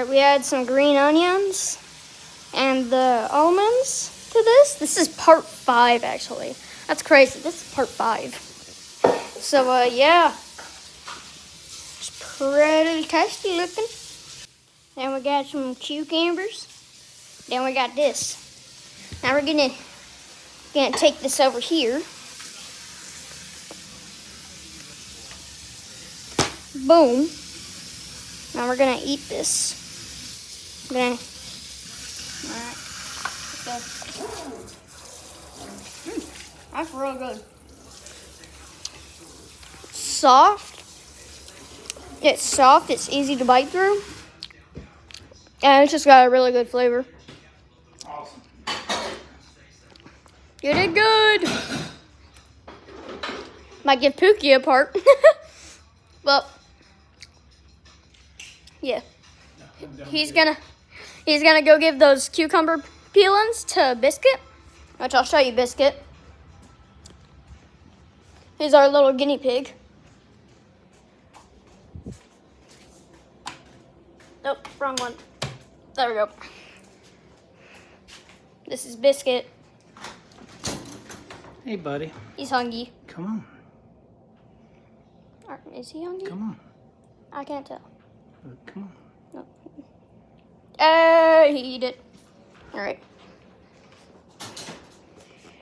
Alright, we add some green onions and the almonds to this. This is part 5, actually. That's crazy. This is part 5. So, yeah. It's pretty tasty looking. Then we got some cucumbers. Then we got this. Now we're gonna take this over here. Boom. Now we're gonna eat this. Alright, let's go. That's real good. Soft. It's soft, it's easy to bite through. And it's just got a really good flavor. Awesome. You did good. Might give Pookie a part. Well, yeah. He's gonna go give those cucumber peelings to Biscuit, which I'll show you Biscuit. He's our little guinea pig. Nope, wrong one. There we go. This is Biscuit. Hey, buddy. He's hungry. Come on. Is he hungry? Come on. I can't tell. Come on. No. He eat it. All right.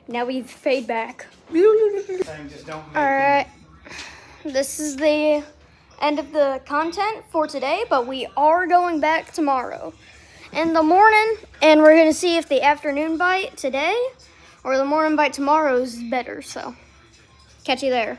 Now we fade back. Just don't make All right. This is the end of the content for today, but we are going back tomorrow in the morning, and we're gonna see if the afternoon bite today or the morning bite tomorrow is better. So, catch you there.